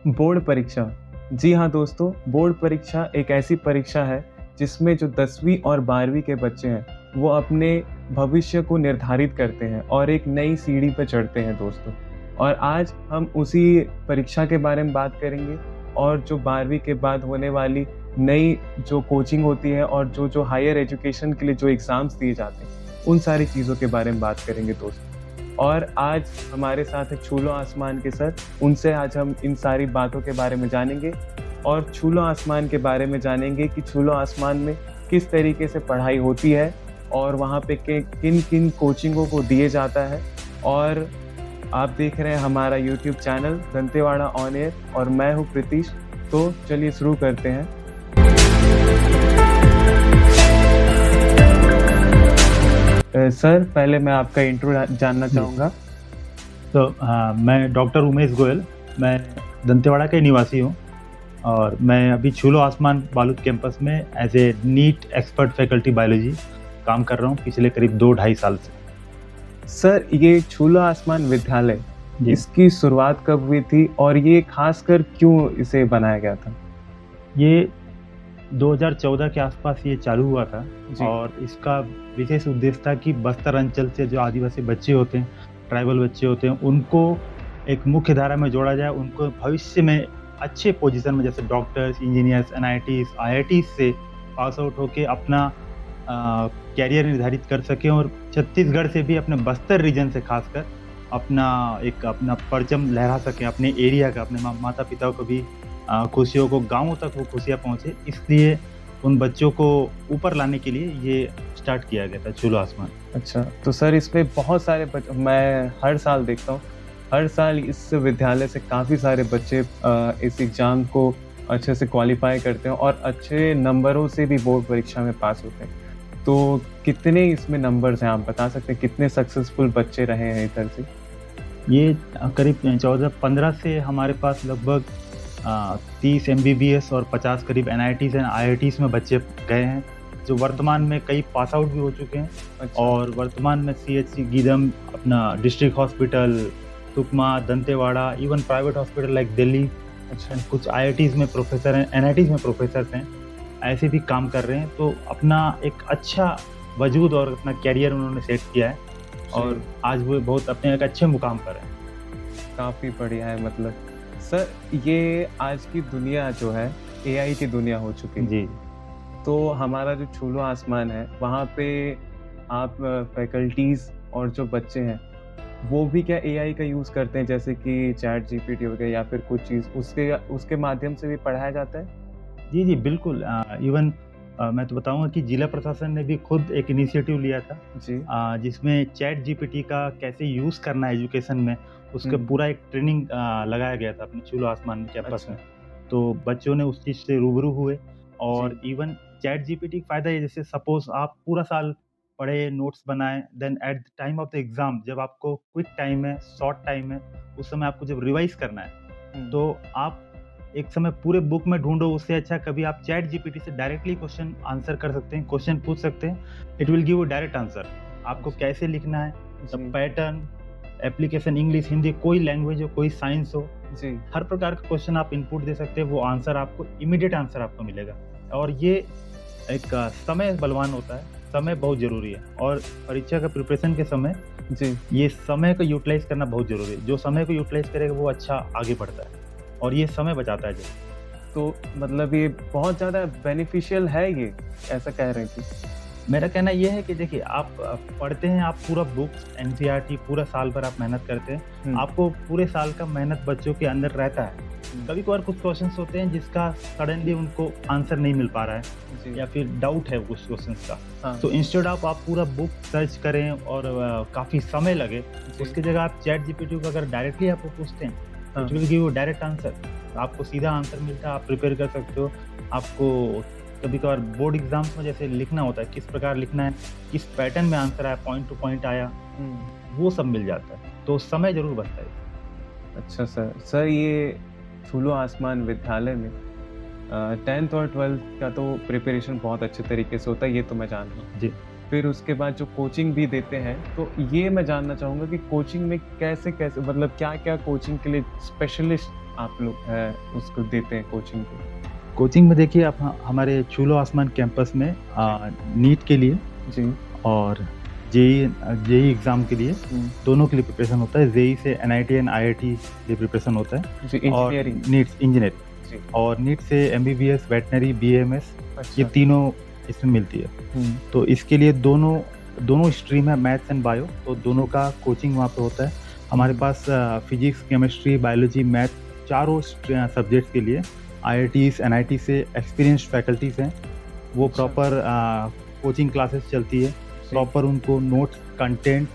Board परीक्षा। जी हाँ दोस्तों, बोर्ड परीक्षा एक ऐसी परीक्षा है जिसमें जो 10वीं और 12वीं के बच्चे हैं, वो अपने भविष्य को निर्धारित करते हैं और एक नई सीढ़ी पे चढ़ते हैं दोस्तों। और आज हम उसी परीक्षा के बारे में बात करेंगे और जो 12वीं के बाद होने वाली नई जो कोचिंग होती है और जो हायर एजुकेशन के लिए जो एग्ज़ाम्स दिए जाते हैं, उन सारी चीज़ों के बारे में बात करेंगे दोस्तों। और आज हमारे साथ है छू लो आसमान के सर, उनसे आज हम इन सारी बातों के बारे में जानेंगे और छू लो आसमान के बारे में जानेंगे कि छू लो आसमान में किस तरीके से पढ़ाई होती है और वहाँ पे किन-किन कोचिंगों को दिए जाता है। और आप देख रहे हैं हमारा YouTube channel Dantewada on air और मैं हूँ प्रीतीश। तो चलिए शुरू करते हैं। सर पहले मैं आपका इंट्रो जानना चाहूँगा। तो मैं डॉक्टर उमेश गोयल, मैं दंतेवाड़ा का निवासी हूँ और मैं अभी छू लो आसमान बालूद कैंपस में as a NEET expert faculty biology काम कर रहा हूँ पिछले करीब 2-2.5 साल से। सर ये छू लो आसमान विद्यालय, इसकी शुरुआत कब हुई थी और ये खासकर क्यों इसे बनाया गया था? ये 2014 के आसपास ये चालू हुआ था और इसका विशेष उद्देश्य था कि बस्तर अंचल से जो आदिवासी बच्चे होते हैं, ट्राइबल बच्चे होते हैं, उनको एक मुख्य धारा में जोड़ा जाए, उनको भविष्य में अच्छे पोजीशन में जैसे डॉक्टर्स, इंजीनियर्स, एनआईटीज, आईआईटीज से पास आउट होके अपना कैरियर निर्धारित कर सकें और छत्तीसगढ़ से भी अपने बस्तर रीजन से खासकर अपना परचम लहरा सकें अपने एरिया का, अपने माता पिता को भी खुशियों को गाँवों तक वो खुशियाँ पहुँचे। इसलिए उन बच्चों को ऊपर लाने के लिए ये स्टार्ट किया गया था छू लो आसमान। अच्छा, तो सर इसमें बहुत सारे मैं हर साल देखता हूँ, हर साल इस विद्यालय से काफ़ी सारे बच्चे इस एग्ज़ाम को अच्छे से क्वालिफ़ाई करते हैं और अच्छे नंबरों से भी बोर्ड परीक्षा में पास होते हैं। तो कितने इसमें नंबर्स हैं, आप बता सकते हैं कितने सक्सेसफुल बच्चे रहे हैं इधर से? ये करीब 14-15 से हमारे पास लगभग 30 MBBS और 50 करीब NITs एंड IITs में बच्चे गए हैं, जो वर्तमान में कई पास आउट भी हो चुके हैं। अच्छा। और वर्तमान में CHC गीदम, अपना district hospital Sukma, Dantewada, even private hospital like Delhi, अच्छा, कुछ IITs में प्रोफेसर हैं, NITs में प्रोफेसर्स हैं, ऐसे भी काम कर रहे हैं। तो अपना एक अच्छा वजूद और अपना कैरियर उन्होंने सेट किया है और आज वो बहुत अपने एक अच्छे मुकाम पर हैं। काफ़ी बढ़िया है। मतलब सर ये आज की दुनिया जो है AI की दुनिया हो चुकी है। जी। तो हमारा जो छू लो आसमान है, वहाँ पे आप फैकल्टीज़ और जो बच्चे हैं, वो भी क्या AI का यूज़ करते हैं जैसे कि चैट GPT हो गया या फिर कुछ चीज़ उसके माध्यम से भी पढ़ाया जाता है? जी, जी, बिल्कुल। इवन मैं तो बताऊँगा कि जिला प्रशासन ने भी खुद एक इनिशिएटिव लिया था जी। जिसमें चैट GPT का कैसे यूज़ करना है एजुकेशन में, उसका पूरा एक ट्रेनिंग लगाया गया था अपने छू लो आसमान कैंपस में। तो बच्चों ने उस चीज़ से रूबरू हुए और इवन चैट GPT का फ़ायदा ये, जैसे सपोज़ आप पूरा साल पढ़े, नोट्स बनाए, then at the time of the exam जब आपको क्विक टाइम है, शॉर्ट टाइम है, उस समय आपको जब रिवाइज़ करना है, तो आप एक समय पूरे बुक में ढूँढो, उससे अच्छा कभी आप चैट GPT से डायरेक्टली क्वेश्चन आंसर कर सकते हैं, क्वेश्चन पूछ सकते हैं। It will give you direct answer. आपको कैसे लिखना है, the pattern, application, English, Hindi, कोई लैंग्वेज हो, कोई साइंस हो, जी, हर प्रकार का क्वेश्चन आप इनपुट दे सकते हैं, वो आंसर आपको इमीडिएट आंसर आपको मिलेगा। और ये एक समय बलवान होता है, समय बहुत ज़रूरी है और परीक्षा का प्रिपरेशन के समय जी ये समय को यूटिलाइज़ करना बहुत ज़रूरी है। जो समय को यूटिलाइज़ करेगा वो अच्छा आगे बढ़ता है और ये समय बचाता है। तो मतलब ये बहुत ज़्यादा बेनिफिशियल है ये, ऐसा कह रहे हैं कि? मेरा कहना ये है कि देखिए आप पढ़ते हैं, आप पूरा बुक्स NCERT पूरा साल भर आप मेहनत करते हैं, आपको पूरे साल का मेहनत बच्चों के अंदर रहता है। कभी कभार कुछ क्वेश्चंस होते हैं जिसका सडनली उनको आंसर नहीं मिल पा रहा है या फिर डाउट है कुछ क्वेश्चंस का। हाँ। तो इंस्टेड आप पूरा बुक सर्च करें और काफ़ी समय लगे, उसकी जगह आप चैट GPT को अगर डायरेक्टली आपको पूछते हैं, it will give you direct answer. आपको सीधा आंसर मिलता है, आप प्रिपेयर कर सकते हो। आपको कभी कभार बोर्ड एग्जाम्स में जैसे लिखना होता है, किस प्रकार लिखना है, किस पैटर्न में आंसर आया, पॉइंट टू पॉइंट आया, वो सब मिल जाता है, तो समय जरूर बचता है। अच्छा सर ये छू लो आसमान विद्यालय में 10th और 12th का तो प्रिपरेशन बहुत अच्छे तरीके से होता है, ये तो मैं जानता हूँ जी। फिर उसके बाद जो कोचिंग भी देते हैं, तो ये मैं जानना चाहूँगा कि कोचिंग में कैसे मतलब क्या-क्या कोचिंग के लिए स्पेशलिस्ट आप लोग उसको देते हैं कोचिंग को? कोचिंग में देखिए आप हमारे छूलो आसमान कैंपस में नीट के लिए जी। और जेईई एग्ज़ाम के लिए हुँ। दोनों के लिए प्रिपरेशन होता है। जेईई से एनआईटी एंड आईआईटी के लिए प्रिपरेशन होता है जी, और इंजीनियरिंग। नीट इंजीनियर जी। और नीट से एमबीबीएस, वेटनरी, बीएएमएस ये अच्छा। तीनों इसमें मिलती है। हुँ। तो इसके लिए दोनों स्ट्रीम है मैथ्स एंड बायो, तो दोनों का कोचिंग वहाँ पे होता है। हमारे पास फिजिक्स, केमिस्ट्री, बायोलॉजी, मैथ चारों सब्जेक्ट्स के लिए आईआईटीज़, एनआईटी से एक्सपीरियंस्ड फैकल्टीज़ हैं। वो अच्छा। प्रॉपर कोचिंग क्लासेस चलती है। जी। प्रॉपर उनको notes, content,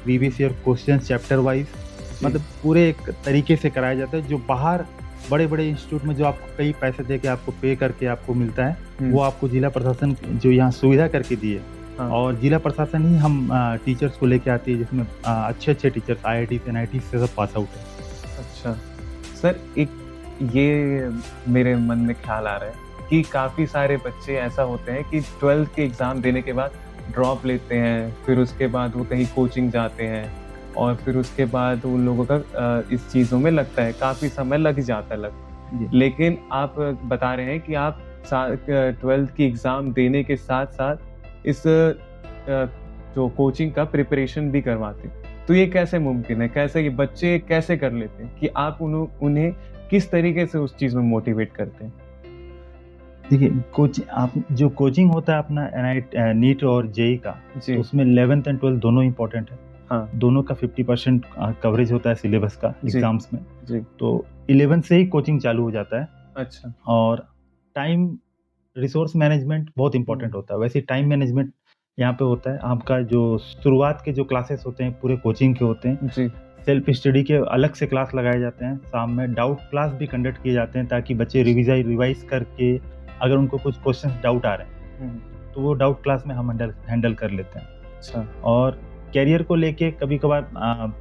previous year questions chapter wise जी। मतलब पूरे एक तरीके से कराया जाता है। जो बाहर बड़े-बड़े इंस्टीट्यूट में जो आपको कई पैसे दे के आपको पे करके आपको मिलता है, वो आपको जिला प्रशासन जो यहाँ सुविधा करके दी है। हाँ। और जिला प्रशासन ही हम टीचर्स को लेके आती है, जिसमें अच्छे-अच्छे टीचर्स आईआईटी, एनआईटी से सब पास आउट है। अच्छा। सर एक ये मेरे मन में ख़्याल आ रहा है कि काफ़ी सारे बच्चे ऐसा होते हैं कि 12th के एग्ज़ाम देने के बाद ड्रॉप लेते हैं, फिर उसके बाद वो कहीं कोचिंग जाते हैं और फिर उसके बाद उन लोगों का इस चीज़ों में लगता है, काफ़ी समय लग जाता है जी। लेकिन आप बता रहे हैं कि आप 12th की एग्ज़ाम देने के साथ-साथ इस जो कोचिंग का प्रिपरेशन भी करवाते हैं। तो ये कैसे मुमकिन है? कैसे ये बच्चे कैसे कर लेते हैं कि आप उन्हें किस तरीके से उस चीज़ में मोटिवेट करते हैं? देखिए जो कोचिंग होता है अपना नीट और जेईई का, जी। तो उसमें 11th एंड 12th दोनों इम्पोर्टेंट है। हाँ। दोनों का 50% कवरेज होता है सिलेबस का जी। एग्ज़ाम्स में। जी। तो 11th से ही कोचिंग चालू हो जाता है अच्छा। और टाइम रिसोर्स मैनेजमेंट बहुत इम्पोर्टेंट होता है। वैसे टाइम मैनेजमेंट यहाँ पे होता है। आपका जो शुरुआत के जो क्लासेस होते हैं पूरे कोचिंग के होते हैं। जी। सेल्फ स्टडी के अलग से क्लास लगाए जाते हैं। शाम में डाउट क्लास भी कंडक्ट किए जाते हैं ताकि बच्चे रिवाइज़ करके अगर उनको कुछ क्वेश्चंस डाउट आ रहे हैं, तो वो डाउट क्लास में हम हैंडल कर लेते हैं। अच्छा। और करियर को लेके कभी-कभार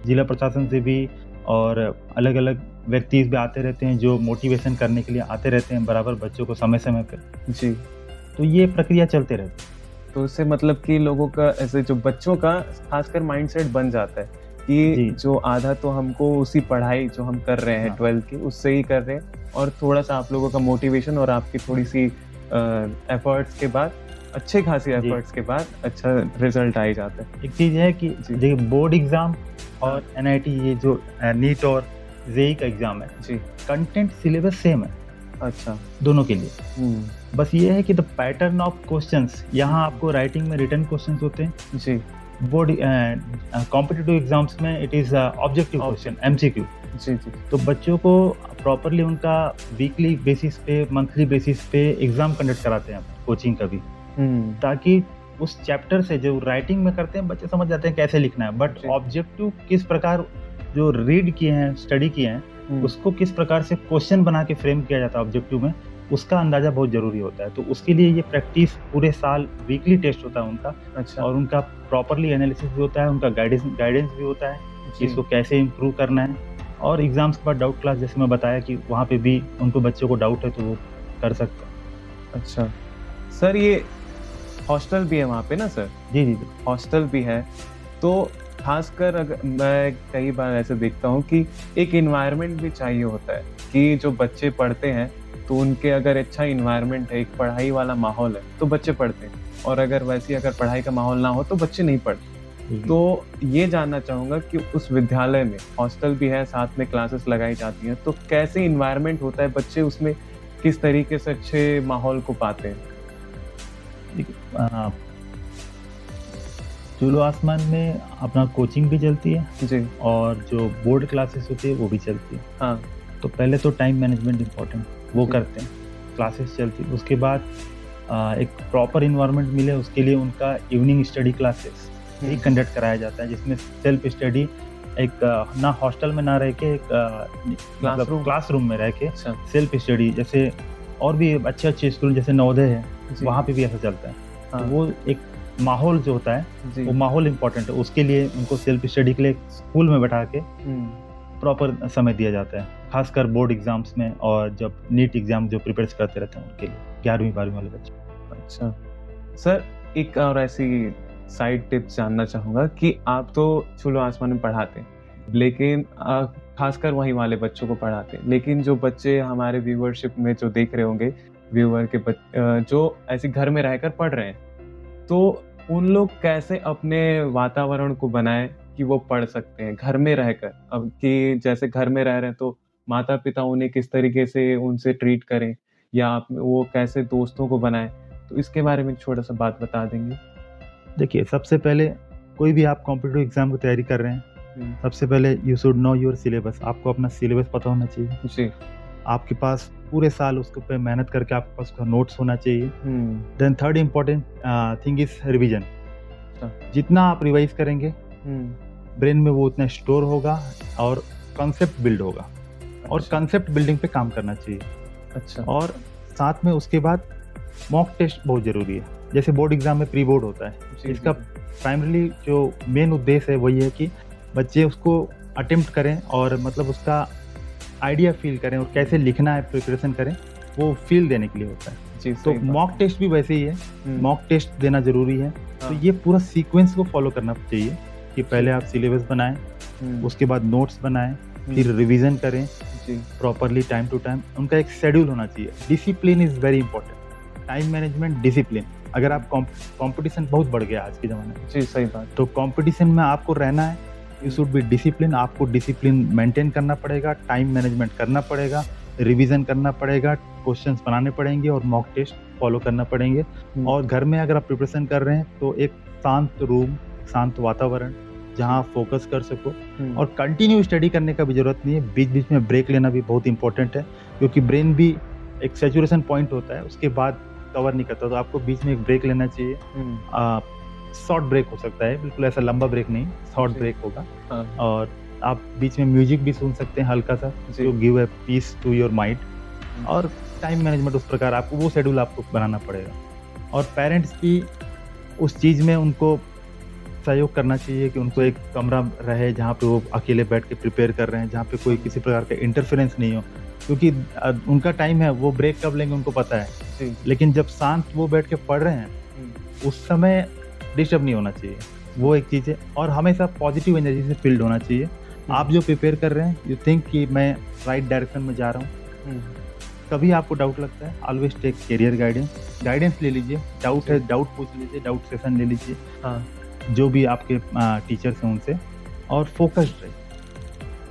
जिला प्रशासन से भी और अलग-अलग व्यक्ति भी आते रहते हैं जो मोटिवेशन करने के लिए आते रहते हैं बराबर बच्चों को समय-समय पे। जी। तो ये प्रक्रिया चलते रहती है। तो उससे मतलब कि लोगों का ऐसे जो बच्चों का खासकर माइंडसेट बन जाता है कि जी। जो आधा तो हमको उसी पढ़ाई जो हम कर रहे हैं हाँ। 12th की उससे ही कर रहे हैं और थोड़ा-सा आप लोगों का मोटिवेशन और आपकी थोड़ी-सी एफर्ट्स के बाद अच्छे खासी जी। एफर्ट्स के बाद अच्छा रिजल्ट आ ही जाता है। एक चीज़ है कि जी। देखिए बोर्ड एग्ज़ाम और एनआईटी ये जो नीट और जेईई का एग्ज़ाम है, जी। कंटेंट सिलेबस सेम है अच्छा। दोनों के लिए। हुँ। बस ये है कि द पैटर्न ऑफ क्वेश्चंस यहाँ आपको राइटिंग में रिटन क्वेश्चंस होते हैं। जी। बोर्ड कॉम्पिटिटिव एग्जाम्स में it is objective question MCQ. जी, जी। तो बच्चों को प्रॉपर्ली उनका वीकली बेसिस पे, मंथली बेसिस पे एग्ज़ाम कंडक्ट कराते हैं कोचिंग का भी, हुँ। ताकि उस चैप्टर से जो राइटिंग में करते हैं बच्चे समझ जाते हैं कैसे लिखना है। But ji. ऑब्जेक्टिव किस प्रकार जो रीड किए हैं, स्टडी किए हैं, उसको किस प्रकार से क्वेश्चन बना के फ्रेम किया जाता है ऑब्जेक्टिव में, उसका अंदाज़ा बहुत ज़रूरी होता है। तो उसके लिए ये प्रैक्टिस पूरे साल वीकली टेस्ट होता है उनका अच्छा। और उनका प्रॉपर्ली एनालिसिस भी होता है, उनका गाइडेंस भी होता है कि जी। इसको कैसे इम्प्रूव करना है। और एग्ज़ाम्स के बाद डाउट क्लास जैसे मैं बताया कि वहाँ पे भी उनको बच्चों को डाउट है तो वो कर सकते हैं। अच्छा। सर ये हॉस्टल भी है वहाँ पे ना सर? जी, जी, जी। हॉस्टल भी है, तो ख़ासकर मैं कई बार ऐसे देखता हूँ कि एक एनवायरनमेंट भी चाहिए होता है कि जो बच्चे पढ़ते हैं, तो उनके अगर अच्छा एनवायरनमेंट है, एक पढ़ाई वाला माहौल है, तो बच्चे पढ़ते हैं और अगर पढ़ाई का माहौल ना हो, तो बच्चे नहीं पढ़ते। तो ये जानना चाहूँगा कि उस विद्यालय में हॉस्टल भी है, साथ में क्लासेस लगाई जाती हैं, तो कैसे एनवायरनमेंट होता है, बच्चे उसमें किस तरीके से अच्छे माहौल को पाते हैं? चूलो आसमान में अपना कोचिंग भी चलती है जी। और जो बोर्ड क्लासेस होती है वो भी चलती है। हाँ। तो पहले तो टाइम मैनेजमेंट इम्पोर्टेंट वो जी। करते हैं, क्लासेस चलती है। उसके बाद एक प्रॉपर इन्वायरमेंट मिले उसके लिए उनका इवनिंग स्टडी क्लासेस भी कंडक्ट कराया जाता है, जिसमें सेल्फ स्टडी एक ना हॉस्टल में ना रह के एक क्लासरूम में रह के अच्छा। सेल्फ स्टडी, जैसे और भी अच्छे स्कूल जैसे नवोदय है, जी। वहाँ पे भी ऐसा चलता है। हाँ। तो वो एक माहौल जो होता है जी। वो माहौल इम्पोर्टेंट है। उसके लिए उनको सेल्फ स्टडी के लिए स्कूल में बैठा के प्रॉपर समय दिया जाता है, खासकर बोर्ड एग्जाम्स में और जब नीट एग्जाम जो प्रिपेयर करते रहते हैं उनके लिए 11वीं-12वीं वाले बच्चे। अच्छा। सर एक और ऐसी साइड टिप्स जानना चाहूँगा कि आप तो चूलो आसमान में पढ़ाते हैं, लेकिन खासकर वहीं वाले बच्चों को पढ़ाते हैं। लेकिन जो बच्चे हमारे व्यूअरशिप में जो देख रहे होंगे, व्यूअर के जो ऐसे घर में रहकर पढ़ रहे हैं, तो उन लोग कैसे अपने वातावरण को बनाएँ कि वो पढ़ सकते हैं घर में रहकर? अब कि जैसे घर में रह रहे हैं तो माता-पिता उन्हें किस तरीके से उनसे ट्रीट करें या वो कैसे दोस्तों को बनाएँ? तो इसके बारे में छोटा-सा बात बता देंगे? देखिए, सबसे पहले कोई भी आप कॉम्पिटिटिव एग्ज़ाम की तैयारी कर रहे हैं, सबसे पहले you should know your syllabus. आपको अपना सिलेबस पता होना चाहिए। जी। आपके पास पूरे साल उसके पे मेहनत करके आपके पास उसका नोट्स होना चाहिए। हुँ। Then third important thing is revision. अच्छा। जितना आप रिवाइज़ करेंगे, हुँ। ब्रेन में वो उतना स्टोर होगा और कॉन्सेप्ट बिल्ड होगा। और अच्छा। कॉन्सेप्ट बिल्डिंग पे काम करना चाहिए। अच्छा। और साथ में उसके बाद मॉक टेस्ट बहुत ज़रूरी है। जैसे बोर्ड एग्ज़ाम में प्री बोर्ड होता है। जी, इसका जी, जी। प्राइमरीली जो मेन उद्देश्य है वही है कि बच्चे उसको अटेम्प्ट करें और मतलब उसका आइडिया फ़ील करें और कैसे लिखना है प्रिपरेशन करें, वो फ़ील देने के लिए होता है। जी, तो सही बात मॉक है। टेस्ट भी वैसे ही है। हुँ। मॉक टेस्ट देना ज़रूरी है। तो हाँ। ये पूरा सीक्वेंस को फ़ॉलो करना चाहिए कि पहले आप सिलेबस बनाएँ, हुँ। उसके बाद नोट्स बनाएँ, हुँ। फिर रिवीजन करें जी। Properly time to time. उनका एक शेड्यूल होना चाहिए। Discipline is very important. Time management, discipline. अगर आप कॉम्पिटिशन बहुत बढ़ गया आज के ज़माने में, जी, सही बात। तो कॉम्पिटिशन में आपको रहना है, यू शुड बी डिसिप्लिन। आपको डिसिप्लिन मेंटेन करना पड़ेगा, टाइम मैनेजमेंट करना पड़ेगा, रिवीजन करना पड़ेगा, क्वेश्चंस बनाने पड़ेंगे और मॉक टेस्ट फॉलो करना पड़ेंगे। हुँ। और घर में अगर आप प्रिपरेशन कर रहे हैं तो एक शांत रूम, शांत वातावरण जहाँ आप फोकस कर सको। हुँ। और कंटिन्यू स्टडी करने का भी ज़रूरत नहीं है। बीच-बीच में ब्रेक लेना भी बहुत इंपॉर्टेंट है, क्योंकि ब्रेन भी एक सैचुरेशन पॉइंट होता है, उसके बाद कवर नहीं करता, तो आपको बीच में एक ब्रेक लेना चाहिए। हुँ। शॉर्ट ब्रेक हो सकता है, बिल्कुल ऐसा लंबा ब्रेक नहीं, शॉर्ट जी। ब्रेक होगा। हाँ। और आप बीच में म्यूजिक भी सुन सकते हैं हल्का-सा, जी। To give a peace to your mind. हुँ। और टाइम मैनेजमेंट उस प्रकार आपको वो शेड्यूल आपको बनाना पड़ेगा। और पेरेंट्स भी उस चीज़ में उनको सहयोग करना चाहिए कि उनको एक कमरा रहे जहाँ पे वो अकेले बैठ के प्रिपेयर कर रहे हैं, जहाँ पे कोई किसी प्रकार का इंटरफेरेंस नहीं हो, क्योंकि उनका टाइम है, वो ब्रेक कब लेंगे उनको पता है। जी। लेकिन जब शांत वो बैठ के पढ़ रहे हैं, हुँ। उस समय डिस्टर्ब नहीं होना चाहिए, वो एक चीज़ है। और हमेशा पॉजिटिव एनर्जी से फील्ड होना चाहिए। आप जो प्रिपेयर कर रहे हैं, यू थिंक कि मैं राइट डायरेक्शन में जा रहा हूँ। हुँ। कभी आपको डाउट लगता है, ऑलवेज टेक करियर गाइडेंस ले लीजिए। डाउट है, डाउट पूछ लीजिए, डाउट सेशन ले लीजिए, हाँ। जो भी आपके टीचर्स हैं उनसे, और फोकस्ड रहिए।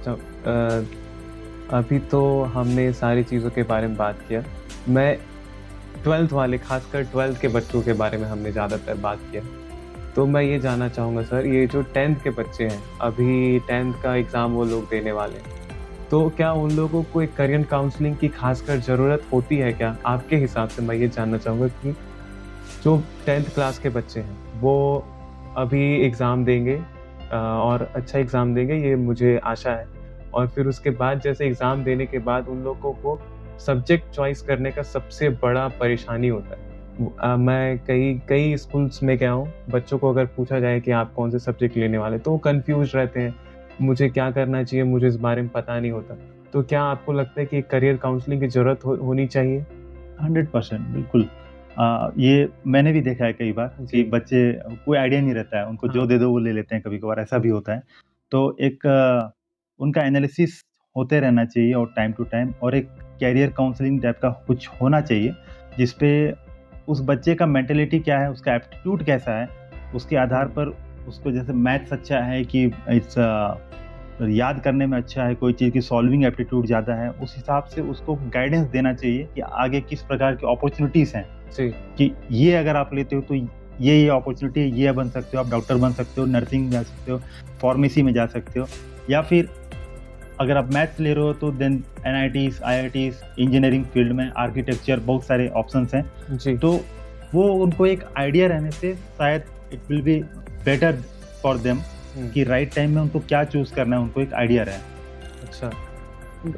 तो अभी तो हमने सारी चीज़ों के बारे में बात किया। मैं 12th वाले, खासकर 12th के बच्चों के बारे में हमने ज़्यादातर बात किया। तो मैं ये जानना चाहूँगा सर, ये जो 10th के बच्चे हैं, अभी 10th का एग्ज़ाम वो लोग देने वाले हैं, तो क्या उन लोगों को एक करियर काउंसलिंग की खासकर ज़रूरत होती है क्या? आपके हिसाब से मैं ये जानना चाहूँगा कि जो 10th क्लास के बच्चे हैं, वो अभी एग्ज़ाम देंगे और अच्छा एग्ज़ाम देंगे, ये मुझे आशा है। और फिर उसके बाद जैसे एग्ज़ाम देने के बाद उन लोगों को सब्जेक्ट चॉइस करने का सबसे बड़ा परेशानी होता है। मैं कई स्कूल्स में गया हूँ, बच्चों को अगर पूछा जाए कि आप कौन से सब्जेक्ट लेने वाले, तो वो कन्फ्यूज़ रहते हैं, मुझे क्या करना चाहिए, मुझे इस बारे में पता नहीं होता। तो क्या आपको लगता है कि करियर काउंसलिंग की ज़रूरत होनी चाहिए? 100% बिल्कुल। ये मैंने भी देखा है कई बार कि जी। बच्चे कोई आइडिया नहीं रहता है, उनको जो हाँ। दे दो वो ले लेते हैं, कभी-कभार ऐसा भी होता है। तो एक उनका एनालिसिस होते रहना चाहिए और टाइम टू टाइम, और एक करियर काउंसलिंग टाइप का कुछ होना चाहिए, जिस पे उस बच्चे का मेंटालिटी क्या है, उसका एप्टीट्यूड कैसा है, उसके आधार पर उसको, जैसे मैथ्स अच्छा है कि इट्स याद करने में अच्छा है, कोई चीज़ की सॉल्विंग एप्टीट्यूड ज़्यादा है, उस हिसाब से उसको गाइडेंस देना चाहिए कि आगे किस प्रकार की अपॉर्चुनिटीज़ हैं। जी। कि ये अगर आप लेते हो तो ये अपॉर्चुनिटी है, ये बन सकते हो, आप डॉक्टर बन सकते हो, नर्सिंग जा सकते हो, फार्मेसी में जा सकते हो, या फिर अगर आप मैथ्स ले रहे हो तो then NITs, IITs, engineering field में, आर्किटेक्चर, बहुत सारे ऑप्शंस हैं। जी। तो वो उनको एक आइडिया रहने से शायद it will be better for them कि राइट टाइम में उनको क्या चूज़ करना है, उनको एक आइडिया रहे। अच्छा,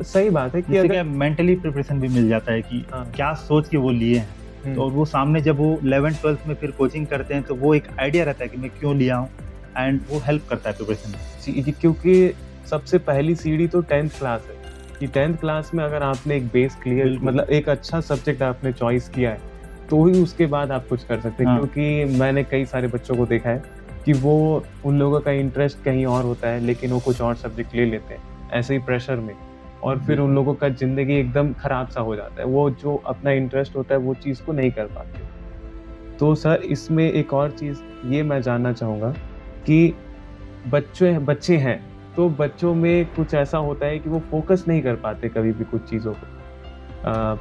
सही बात है कि जिससे अगर क्या मेंटली प्रिपरेशन भी मिल जाता है कि हाँ। क्या सोच के वो लिए हैं। हुँ। तो वो सामने जब वो 11th-12th में फिर कोचिंग करते हैं तो वो एक आइडिया रहता है कि मैं क्यों लिया हूँ, एंड वो हेल्प करता है प्रिपरेशन में। जी, क्योंकि सबसे पहली सीढ़ी तो 10th क्लास है कि 10th क्लास में अगर आपने एक बेस क्लियर, बिल्कुल। मतलब एक अच्छा सब्जेक्ट आपने चॉइस किया है, तो ही उसके बाद आप कुछ कर सकते हैं। हाँ। क्योंकि मैंने कई सारे बच्चों को देखा है कि वो, उन लोगों का इंटरेस्ट कहीं और होता है, लेकिन वो कुछ और सब्जेक्ट ले लेते हैं। ऐसे ही प्रेशर में, और फिर उन लोगों का ज़िंदगी एकदम ख़राब सा हो जाता है। वो जो अपना इंटरेस्ट होता है वो चीज़ को नहीं कर पाते। तो सर इसमें एक और चीज़ ये मैं जानना चाहूँगा कि बच्चे हैं, तो बच्चों में कुछ ऐसा होता है कि वो फ़ोकस नहीं कर पाते कभी भी कुछ चीज़ों पे।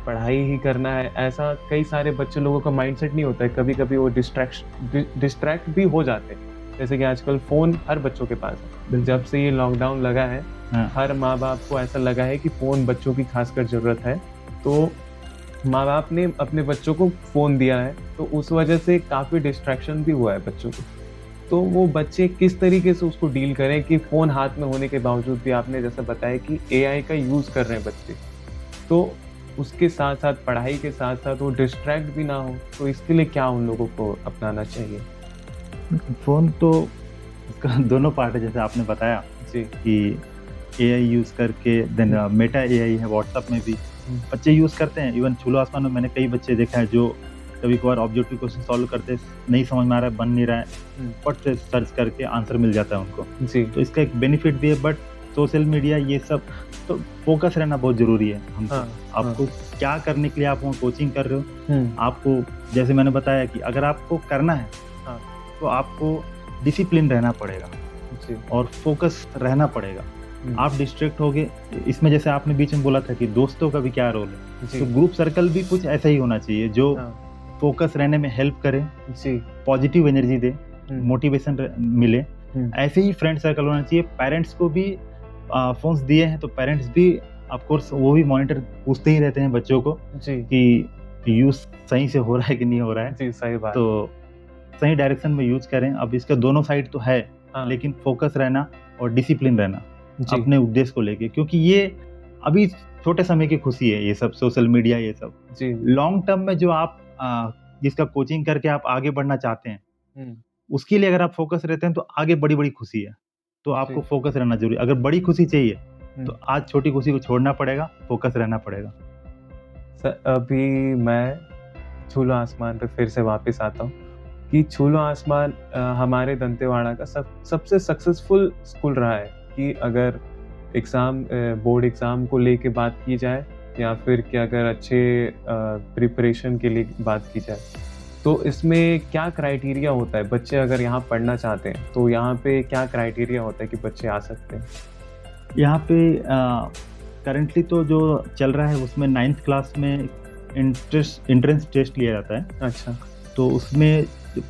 पढ़ाई ही करना है, ऐसा कई सारे बच्चे लोगों का माइंडसेट नहीं होता है। कभी-कभी वो डिस्ट्रैक्ट भी हो जाते हैं। जैसे कि आजकल फ़ोन हर बच्चों के पास है। जब से ये लॉकडाउन लगा है, हाँ। हर माँ-बाप को ऐसा लगा है कि फ़ोन बच्चों की ख़ासकर ज़रूरत है। तो माँ-बाप ने अपने बच्चों को फ़ोन दिया है, तो उस वजह से काफ़ी डिस्ट्रैक्शन भी हुआ है बच्चों को। तो वो बच्चे किस तरीके से उसको डील करें कि फ़ोन हाथ में होने के बावजूद भी आपने जैसा बताया कि एआई का यूज़ कर रहे हैं बच्चे। तो उसके साथ-साथ पढ़ाई के साथ-साथ वो डिस्ट्रैक्ट भी ना हो, तो इसके लिए क्या उन लोगों को अपनाना चाहिए? फ़ोन तो उसका दोनों पार्ट है, जैसे आपने बताया जी। कि एआई यूज़ करके देन मेटा एआई है व्हाट्सएप में भी बच्चे यूज़ करते हैं। इवन छूलो आसमान में मैंने कई बच्चे देखा है जो कभी-कभार ऑब्जेक्टिव क्वेश्चन सॉल्व करते नहीं समझ में आ रहा है, बन नहीं रहा है, फट से सर्च करके आंसर मिल जाता है उनको। जी। तो इसका एक बेनिफिट भी है, बट सोशल मीडिया ये सब तो फोकस रहना बहुत ज़रूरी है हमको। हाँ, आपको क्या करने के लिए आप वहाँ कोचिंग कर रहे हो, हुँ, आपको जैसे मैंने बताया कि अगर आपको करना है हाँ, तो आपको डिसिप्लिन रहना पड़ेगा जी, और फोकस रहना पड़ेगा। हुँ, आप डिस्ट्रैक्ट होगे, इसमें जैसे आपने बीच में बोला था कि दोस्तों का भी क्या रोल है, जी, तो ग्रुप सर्कल भी कुछ ऐसा ही होना चाहिए जो हाँ, फोकस रहने में हेल्प करे, जी, पॉजिटिव एनर्जी दे, हुँ, मोटिवेशन मिले। हुँ, ऐसे ही फ्रेंड सर्कल होना चाहिए। पेरेंट्स को भी फ़ोन्स दिए हैं तो पेरेंट्स भी ऑफ कोर्स वो भी मॉनिटर पूछते ही रहते हैं बच्चों को जी, कि यूज़ सही से हो रहा है कि नहीं हो रहा है। जी, सही बात। तो सही डायरेक्शन में यूज़ करें। अब इसके दोनों साइड तो है, हाँ, लेकिन फोकस रहना और डिसिप्लिन रहना जी, अपने उद्देश्य को लेके, क्योंकि ये अभी छोटे समय की खुशी है ये सब सोशल मीडिया ये सब। जी, लॉन्ग टर्म में जो आप जिसका कोचिंग करके आप आगे बढ़ना चाहते हैं, हुँ, उसके लिए अगर आप फोकस रहते हैं तो आगे बड़ी-बड़ी खुशी है। तो आपको जी, फोकस रहना ज़रूरी है। अगर बड़ी खुशी चाहिए हुँ। तो आज छोटी खुशी को छोड़ना पड़ेगा, फोकस रहना पड़ेगा। सर अभी मैं छूलो आसमान पे फिर से वापस आता हूँ कि छूलो आसमान हमारे दंतेवाड़ा का सबसे सक्सेसफुल स्कूल रहा है कि अगर बोर्ड एग्ज़ाम को लेके बात की जाए या फिर कि अगर अच्छे प्रिपरेशन के लिए बात की जाए, तो इसमें क्या क्राइटेरिया होता है? बच्चे अगर यहाँ पढ़ना चाहते हैं, तो यहाँ पे क्या क्राइटेरिया होता है कि बच्चे आ सकते हैं? यहाँ पे करंटली तो जो चल रहा है उसमें 9th क्लास में एंट्रेंस टेस्ट लिया जाता है। अच्छा। तो उसमें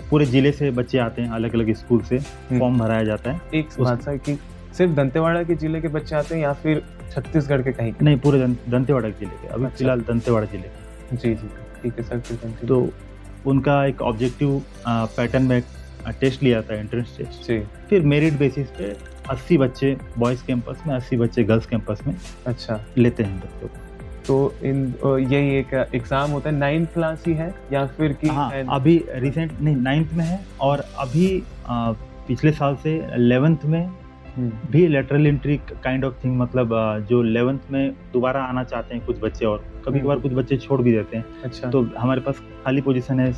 पूरे ज़िले से बच्चे आते हैं, अलग-अलग स्कूल से फॉर्म भराया जाता है। एक बात सर कि सिर्फ़ दंतेवाड़ा के ज़िले के बच्चे आते हैं या फिर छत्तीसगढ़ के कहीं के? नहीं, पूरे दंतेवाड़ा जिले के, अभी अच्छा। फिलहाल दंतेवाड़ा जिले के। जी, जी। ठीक है सर, फिर कंटिन्यू। तो उनका एक ऑब्जेक्टिव पैटर्न में टेस्ट लिया जाता है, एंट्रेंस टेस्ट। जी, फिर मेरिट बेसिस पे 80 बच्चे बॉयज़ कैंपस में, 80 बच्चे गर्ल्स कैंपस में अच्छा। लेते हैं बच्चों को। तो यही एक एग्ज़ाम होता है 9th क्लास ही है या फिर कि हाँ, 10th? अभी रिसेंट नहीं 9th में है, और अभी पिछले साल से 11th में हुँ, भी lateral entry kind of thing, मतलब जो 11th में दोबारा आना चाहते हैं कुछ बच्चे, और कभी-कभार कुछ बच्चे छोड़ भी देते हैं। अच्छा। तो हमारे पास खाली पोजीशन है,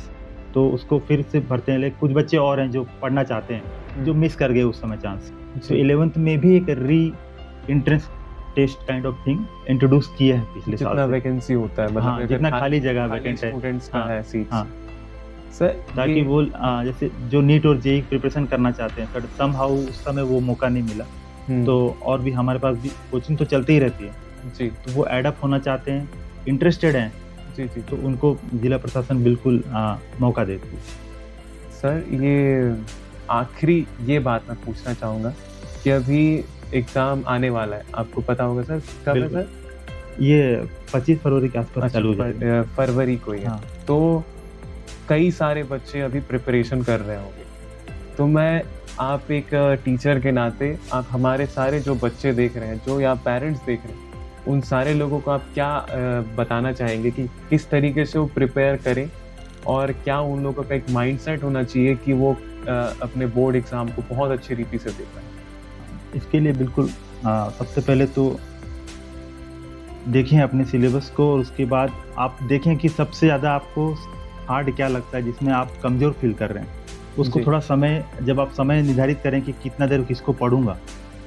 तो उसको फिर से भरते हैं। लेकिन कुछ बच्चे और हैं जो पढ़ना चाहते हैं, जो मिस कर गए उस समय चांस। तो जी, 11th में भी एक entrance test kind of thing introduce किया है पिछले साल जितना से। वैकेंसी होता है मतलब हाँ, अगर जितना खाली जगह वैकेंट है, स्टूडेंट्स का हाँ, है सीट्स। हाँ, सर ताकि ये वो जैसे जो नीट और जेईई प्रिपरेशन करना चाहते हैं, बट समहाउ उस समय वो मौका नहीं मिला। हुँ, तो और भी हमारे पास भी कोचिंग तो चलती ही रहती है, जी, तो वो एड अप होना चाहते हैं, इंटरेस्टेड हैं, जी, जी। तो उनको जिला प्रशासन बिल्कुल मौका देती है। सर ये आखिरी ये बात मैं पूछना चाहूँगा कि अभी एग्ज़ाम आने वाला है, आपको पता होगा सर कब है बिल्कुल। सर? ये 25 फरवरी के आसपास चालू हो जाएगा। फरवरी को ही है। हाँ, तो कई सारे बच्चे अभी प्रिपरेशन कर रहे होंगे। तो मैं आप एक टीचर के नाते आप हमारे सारे जो बच्चे देख रहे हैं, जो या पेरेंट्स देख रहे हैं, उन सारे लोगों को आप क्या बताना चाहेंगे कि किस तरीके से वो प्रिपेयर करें और क्या उन लोगों का एक माइंडसेट होना चाहिए कि वो अपने बोर्ड एग्ज़ाम को बहुत अच्छी रीति से दे पाएँ? इसके लिए बिल्कुल सबसे पहले तो देखें अपने सिलेबस को, और उसके बाद आप देखें कि सबसे ज़्यादा आपको हार्ड क्या लगता है, जिसमें आप कमज़ोर फ़ील कर रहे हैं। उसको जी। थोड़ा समय, जब आप समय निर्धारित करें कि कितना देर किसको पढ़ूँगा,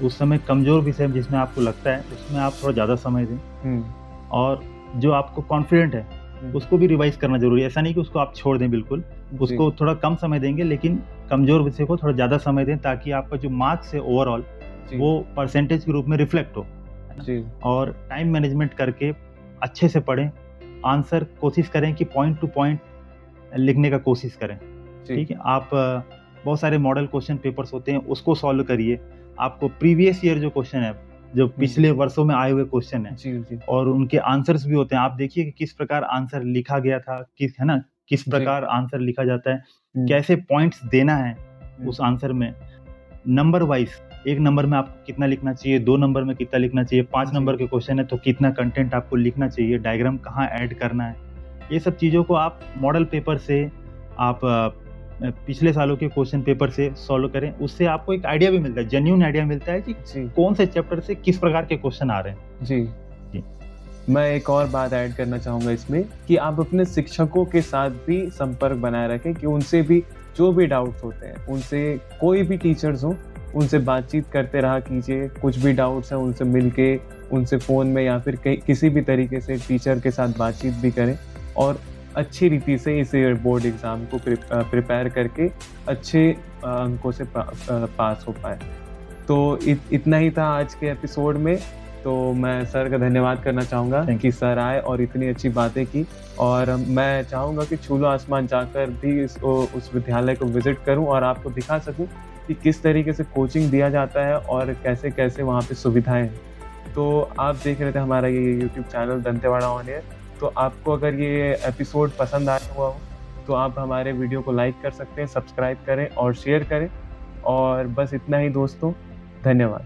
उस समय कमज़ोर विषय जिसमें आपको लगता है, उसमें आप थोड़ा ज़्यादा समय दें। हुँ, और जो आपको कॉन्फिडेंट है, हुँ, उसको भी रिवाइज़ करना ज़रूरी है। ऐसा नहीं कि उसको आप छोड़ दें बिल्कुल, जी, उसको थोड़ा कम समय देंगे, लेकिन कमज़ोर विषय को थोड़ा ज़्यादा समय दें, ताकि आपका जो मार्क्स है ओवरऑल, जी, वो परसेंटेज के रूप में रिफ्लेक्ट हो, है ना? जी, और टाइम मैनेजमेंट करके अच्छे से पढ़ें, आंसर कोशिश करें कि पॉइंट टू पॉइंट लिखने का कोशिश करें, जी, ठीक है? आप बहुत सारे मॉडल क्वेश्चन पेपर्स होते हैं, उसको सॉल्व करिए। आपको प्रीवियस ईयर जो क्वेश्चन है, जो पिछले वर्षों में आए हुए क्वेश्चन हैं, जी, जी, और उनके आंसर्स भी होते हैं। आप देखिए कि किस प्रकार आंसर लिखा गया था, है ना? किस जी, प्रकार आंसर लिखा जाता है, हुँ, कैसे पॉइंट्स देना है हुँ, उस आंसर में, नंबर वाइज़, 1 नंबर में आपको कितना लिखना चाहिए, 2 नंबर में कितना लिखना चाहिए, 5 जी, नंबर के क्वेश्चन है तो कितना कंटेंट आपको लिखना चाहिए, डायग्राम कहाँ ऐड करना है। ये सब चीज़ों को आप मॉडल पेपर से, आप पिछले सालों के क्वेश्चन पेपर से सॉल्व करें, उससे आपको एक आइडिया भी मिलता है, जेन्युइन आइडिया मिलता है कि जी, कौन से चैप्टर से किस प्रकार के क्वेश्चन आ रहे हैं। जी। जी। मैं एक और बात ऐड करना चाहूँगा इसमें कि आप अपने शिक्षकों के साथ भी संपर्क बनाए रखें कि उनसे भी जो भी डाउट्स होते हैं, उनसे कोई भी टीचर्स हों, उनसे बातचीत करते रहा कीजिए। कुछ भी डाउट्स हैं उनसे मिलके, उनसे फ़ोन में या फिर कहीं किसी भी तरीके से टीचर के साथ बातचीत भी करें और अच्छी रीति से इस बोर्ड एग्ज़ाम को प्रिपेयर करके अच्छे अंकों से पास हो पाएँ। तो इतना ही था आज के एपिसोड में। तो मैं सर का धन्यवाद करना चाहूँगा थैंक कि सर आए और इतनी अच्छी बातें की और मैं चाहूँगा कि छू लो आसमान जाकर भी उस विद्यालय को विज़िट करूँ और आपको दिखा सकूँ कि किस तरीके से कोचिंग दिया जाता है और कैसे-कैसे वहाँ पे सुविधाएँ हैं। तो आप देख रहे थे हमारा ये YouTube channel Dantewada on air. तो आपको अगर ये एपिसोड पसंद आया हुआ हो, तो आप हमारे वीडियो को लाइक कर सकते हैं, सब्सक्राइब करें और शेयर करें। और बस इतना ही दोस्तों, धन्यवाद।